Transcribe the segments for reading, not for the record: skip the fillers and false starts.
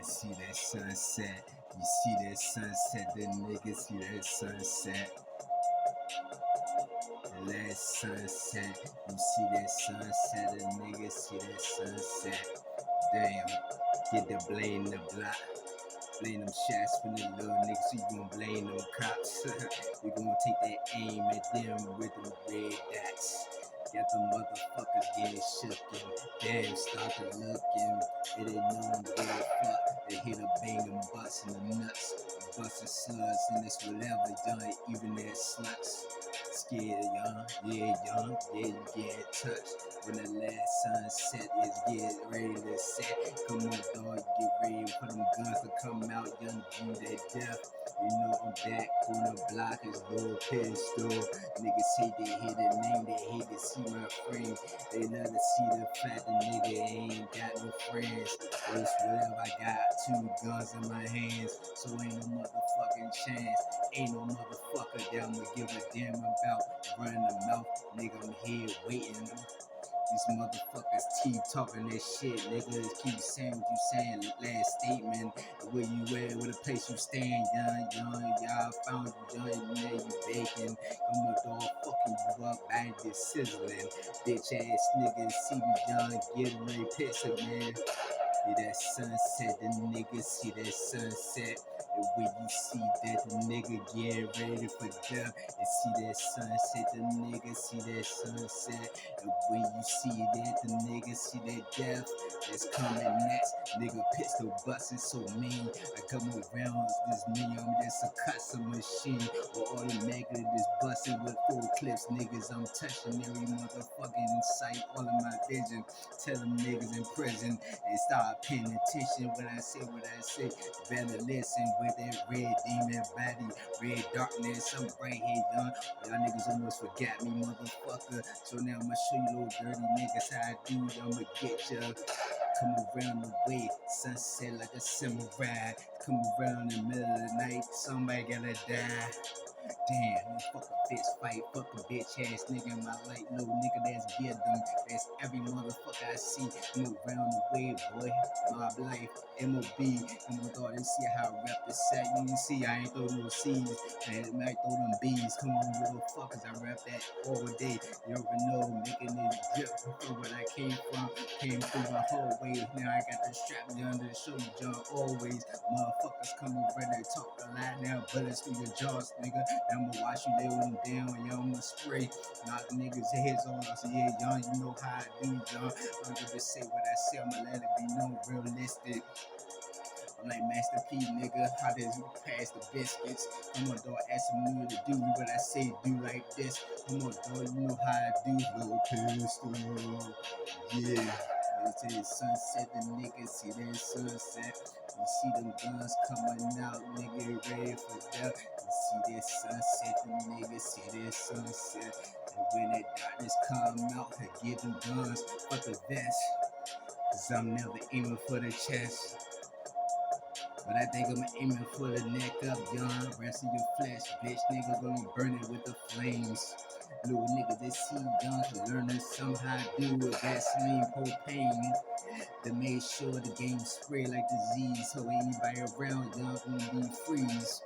see that sunset. You see that sunset. The niggas see that sunset. The last sunset. You see that sunset. The niggas see that sunset. Damn. Get the blame the block. Blame them shots from the little niggas, so you gon' blame them cops. You gon' take that aim at them with them red dots. Got the motherfuckers getting shooken. Damn, started looking. They didn't know them give a fuck. They hit a bang and bust in the nuts. Bustin' slugs and it's whatever done, even that sluts. Scared young, yeah, you get touched. When the last sunset is get ready to set. Come on, dog, get ready for them guns to come out, young G, that death. You know I'm back on the block, it's LIL Pistol. Niggas say they hear the name, they hate to see my frame. They love to see the fact the nigga ain't got no friends. It's whatever, I got 2 guns in my hands, so ain't no motherfucking chance. Ain't no motherfucker that I'ma give a damn about running the mouth. Nigga, I'm here waiting. These motherfuckers keep talking that shit, niggas keep saying what you saying. Last statement, where you at, where the place you stand, young, y'all found you, young, now you baking. I'm a dog fucking you up, bang this sizzling. Bitch ass niggas see me young, getting ready pissing, man. See that sunset, the niggas see that sunset. And when you see that, the nigga get ready for death. And see that sunset, the niggas see that sunset. And when you see that, the niggas see that death that's coming next. Nigga pistol bustin' so mean. I come around this nigga, I'm just a custom machine. Or automatically just bustin' with 4 clips. Niggas, I'm touching every motherfucking sight, all of my vision. Tell them niggas in prison and start paying attention when I say what I say. Better listen with that red demon body, red darkness. I'm right here, young. Y'all niggas almost forgot me, motherfucker. So now I'ma show you little dirty niggas how I do. I'ma get ya. Come around the way, sunset like a samurai. Come around in the middle of the night, somebody gotta die. Damn, fuck a fist fight, fuck a bitch ass nigga in my life, little nigga that's get them. That's every motherfucker I see. Move around the way, boy. Mob life, MOB, and my daughter, see how I rap this set. You see, I ain't throw no C's, man, I might throw them B's. Come on, little fuckers, I rap that all day. You ever know, making it drip from where I came from. Came through my hallway, now I got the strap down to show you, John, always. Motherfuckers come over there, talk a lot now, bullets through your jaws, nigga. I'ma watch you lay them down, young, I'ma spray, knock niggas' heads off. So yeah, young, you know how I do, young. I'm gonna just say what I say, I'ma let it be known, realistic. I'm like Master P, nigga, how does you pass the biscuits? I'm a dog asking me to do what I say, do like this. I'm a dog, you know how I do, LIL Pistol, yeah. They say sunset, the niggas see that sunset. You see them guns coming out, nigga ready for death. You see that sunset, the niggas see that sunset. And when the darkness come out, they get them guns for the vest. Cause I'm never aiming for the chest, but I think I'm aiming for the neck up, young. Rest of your flesh, bitch, nigga, gonna burn it with the flames. Little niggas, they see young, learning somehow do with gasoline, propane. They made sure the game spray like disease, so anybody around young gonna be freeze.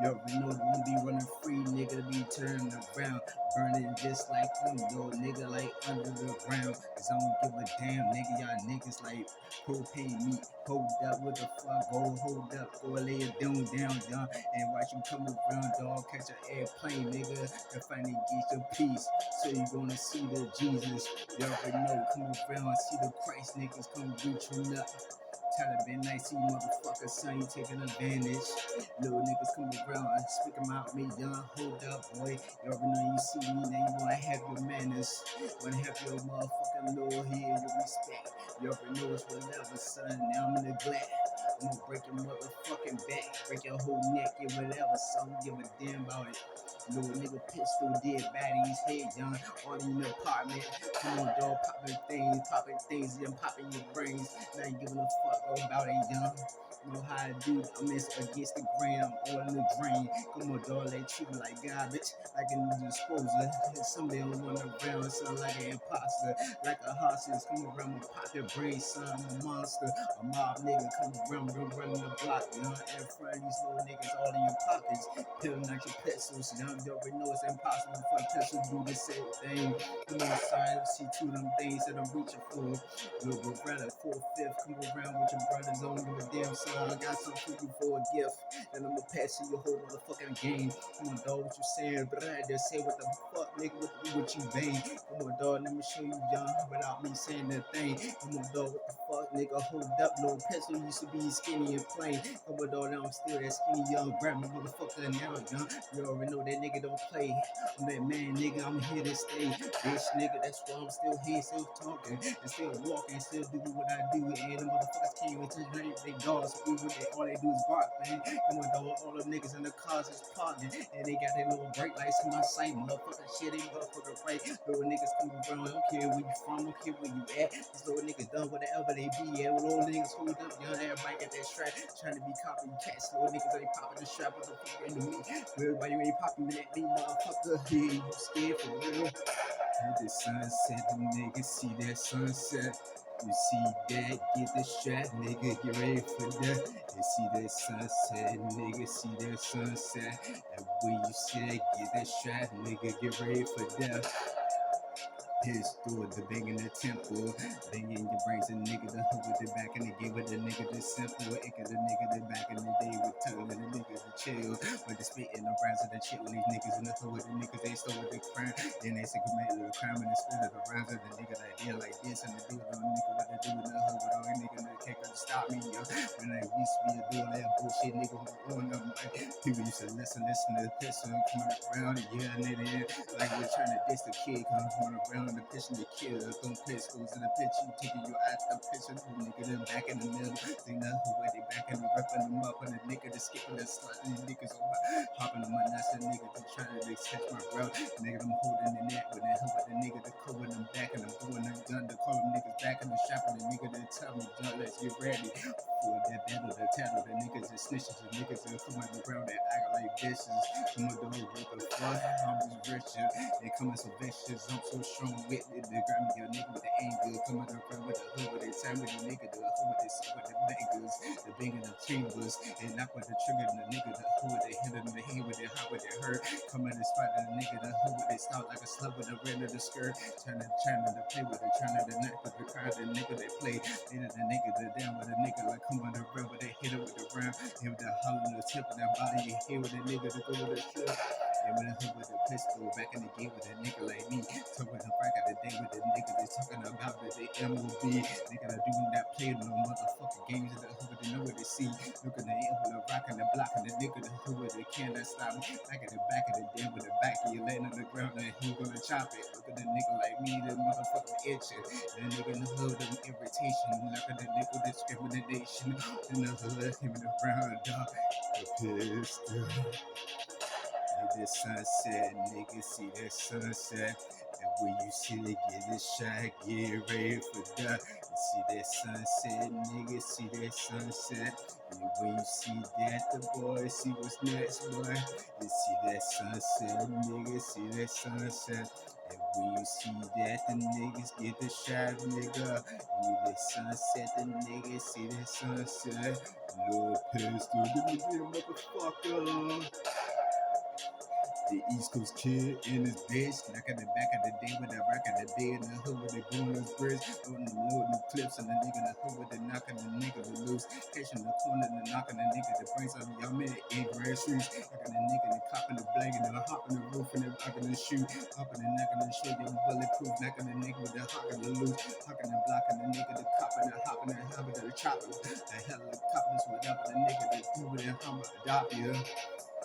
You already know they won't be running free, nigga, be turning around, burning just like you know, nigga, like under the ground. Cause I don't give a damn, nigga, y'all niggas like propane meat. Hold up, what the fuck, go hold up, go lay it down, young, and watch you come around, dog, catch an airplane, nigga, and finally get your peace. So you gonna see the Jesus, you already know, come around, see the Christ niggas come reaching up. Taliban nice, you motherfuckers, son, you taking advantage. Little niggas come around and speak them out, me young, hold up, boy. You already know you see me, now you wanna have your manners. Wanna have your motherfucking little here, your respect. You already know it's whatever, son, now I'm in neglect. I'm gonna break your motherfucking back, break your whole neck, and whatever, son, give a damn about it. Little nigga pistol did bad in his head, young, all in the apartment. Come on, dog, popping things, and popping your brains. Now you giving a fuck about it, young. Know how I do, I'm against the grain, I'm all in the drain. Come on, dog, they treat me like garbage, like in the disposer. Some they don't run around, sound like an imposter, like a hostage. Come around my pocket brain, son, I'm a monster. A mob nigga come around, running the block, you know, in front of these little niggas all in your pockets, peeling out your pistols. You already know it's impossible for a pistol to do the same thing. Come on, son, see two of them things that I'm reaching for. We'll rather 4/5, come around with your brothers, don't give a damn, son. I got something for you for a gift, and I'ma pass you your whole motherfucking game. Come on, dog, what you saying? But I had to say what the fuck, nigga, what you bang. Come on, dog, let me show you, young, without me saying that thing. Come on, dog, what the fuck, nigga, hold up, little pistol used to be skinny and plain. Come on, dog, now I'm still that skinny young, grab my motherfucker now, young. You already know that nigga don't play. I'm that man, nigga, I'm here to stay. Bitch, nigga, that's why I'm still here, still talking, and still walking, still doing what I do. And the motherfuckers can't even touch me, they dogs. All they do is bark, man. Come on, dog, all the niggas in the cars is parking, and they got their little brake lights in my sight. Motherfucker shit, they motherfucker right. Little niggas come around, I don't care where you from, I don't care where you at. These little niggas done whatever they be at. Little niggas hold up, young, everybody got that strap. Trying to be copycats, little niggas ain't popping the strap, what the fuck into me? Well, why you ain't popping that me, motherfucker? Yeah, you scared for real? At the sunset, the nigga see that sunset. You see that, get the strap, nigga, get ready for that. You see that sunset, nigga, see that sunset. And when you see that, get that strap, nigga, get ready for that. Pistol, the bang in the temple, banging your brains, and nigga the hood with the back and the game with the nigga the simple, it got the nigga the back in the day with telling the niggas to chill, with the spitting the rhymes of the shit with these niggas in the hood with the niggas they stole with the crime, then they say committed the crime and the spit of the rhymes of the nigga that did like this and the deal on nigga what they do in the hood with all nigga in the can't stop me, yo. When I used to be a doing that bullshit nigga on them like people used to listen to the pistol coming around, yeah, and then like we're trying to diss the kid, coming around the pitch and the kill, throwing pistols in the pitch, you taking your ass the pitch and the nigga them back in the middle. They know who where they back and they repping them up and the nigga just skipping the slut and the niggas over hopping on my nuts and nigga just trying to catch my route. Nigga I'm holding the net with the hood with the nigga to cover them back and I'm throwing the gun to call them niggas back and the shop and the nigga to tell me, John, let's get ready for that battle, the tattle, the niggas and snitches, the niggas that come around that act like bitches. Come on, dog, what the fuck? I'm just richer. They coming so vicious, I'm so strong with it. They grab me a nigga with the anger, coming around with the hood with the time with the nigga, the hood with the with the bangers, the banging of chambers, and knock with the trigger, the nigga, the hood with the hit in the head with it, hot with it hurt. Coming to spot the nigga, the hood with it stout like a slug with the red of the skirt, trying to play with it, trying to knock with the crowd, the nigga they play, later the nigga, the down with the nigga, like coming around with they hit it with the round, hit with the hollow in the tip of that body, you hear with the nigga to go with the flip. And when I hood with the pistol, back in the game with a nigga like me, talking the back of the day with the nigga they talking about that they MOB, nigga that doing that play no motherfucking games in the hood, they know what they see. Look at the end with the rock and the block and the nigga the hood with the cannot stop me. Back of the day with the back of your laying on the ground and who gonna chop it? Look at the nigga like me, the motherfucking itching. The nigga in the hood, them irritation. Look at the nigga discrimination. In the hood, him in the brown dog. The pistol. The sunset, nigga, see that sunset. And when you see it, get a shot, get ready for that. You see that sunset, nigga, see that sunset. And when you see that, the boy, see what's next, boy. You see that sunset, nigga, see that sunset. And when you see that, the niggas get the shot, nigga. And that sunset, the niggas see that sunset. Lord Pistol, give me the motherfucker. The East Coast kid in his bitch, back at the back of the day with that rack of the day in the hood with the bonus bridge, on the loading clips and the nigga in the hood with the knocking the nigga the loose, catching the corner and the knocking the nigga the brains out of y'all made it in grass streets, knocking the nigga the cop in the blank and the hop in the roof and the knocking the shoe, hopping the knocking the shoe, young bulletproof, knocking the nigga with the hocking the loose, hocking the block and the nigga the cop and the hopping the habit of the chopper, the helicopters whatever the nigga that do with the hummer adopt you.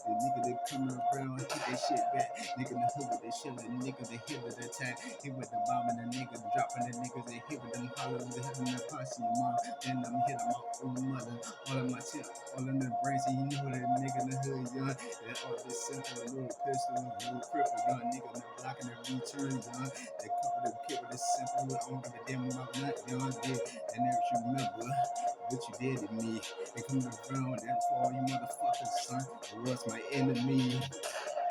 The nigga that coming around, hit that shit back. Nigga in the hood with that shit, the nigga that hit with the attack. Hit with the bomb and the nigga dropping the niggas that hit with them hollers that having that posse your mom. Then I'm hitting my own mother. All of my tip, all in the brains, and you know that nigga in the hood, young. That all this simple, a little pistol, a little cripple, young nigga in the block and the return, young. That cover the kid with the simple, I don't give a damn about nothing, young. Yeah, and if you remember. what you did to me. They coming around, that's for all you motherfuckers, son. It was my enemy.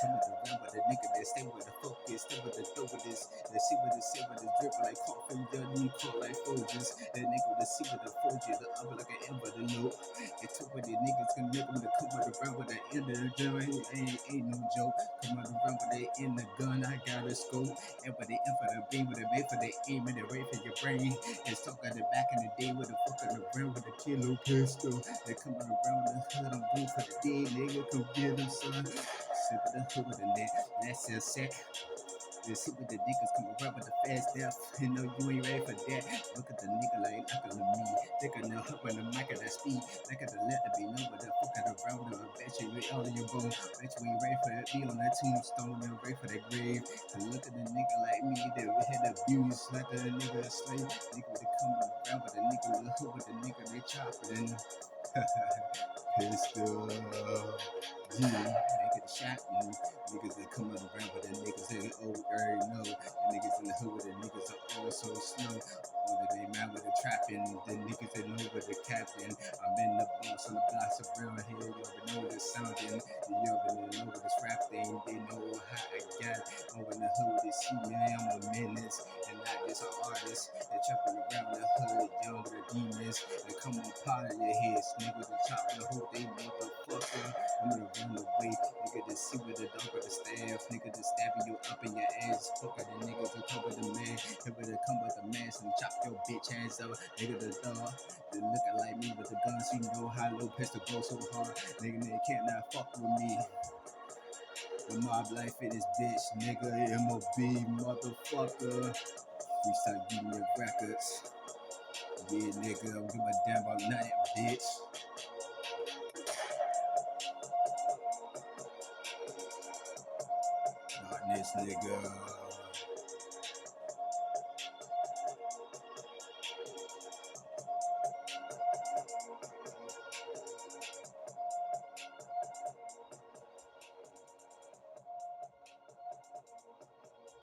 Coming around, but the nigga that stay with the focus, stay with the throw with this. They see what they say with the drip like coffee, young need call like Folgers. That nigga with the see with the Folgers, the other like an ember, the note. They took with the niggas can make them to come out around with the end of the joint. Ain't no joke. Come out around with they in the gun, I got a scope. And with the end for the beam, with the bait for the aim, and the rate for your brain. It's talk at the back in the day with the fucking around with the kilo pistol. They coming around the hood, I'm blue for the day, nigga, come get them, son. Sip of the hood with the net, that's a set. You see with the niggas coming around with the fast death. You know you ain't ready for that. Look at the nigga like looking at me. Taking the hop on the mic at that speed. Like at the let it be known with the fuck at the round. I bet you all in your bone. Bet you ain't ready for it. Be on that tombstone and ready for that grave. And look at the nigga like me that we had abused. Like a nigga a slave. Nigga with the coming around with the nigga with the hood with the nigga they chopping. Pistol. Yeah, they get shot and niggas that come around with the niggas that already know. The niggas in the hood with the niggas are all so slow. Whether they mad with the trapping, the niggas that know with the captain. I'm in the boss on the blocks around here. You already know the sounding. You already know with this rap thing. They know how I got. Over in the hood, they see me, I'm a menace. And not just an artist. They trapping around the hood, young with the demons. They come on pot of your head, niggas that chop the whole day, motherfucker. I'm gonna run away, nigga, to see with the dog with the staff, nigga, to stabbing you up in your ass, fucker, the niggas to come with the man, nigga, to come with the mask and chop your bitch ass up, nigga, the dog, they looking like me with the guns, you know how LIL Pistol goes so hard, nigga, they can't not fuck with me. The mob life in this bitch, nigga, MOB, motherfucker. Freestyle Union Records. Yeah, nigga, I don't give a damn about nothing, bitch. Darkness, nigga.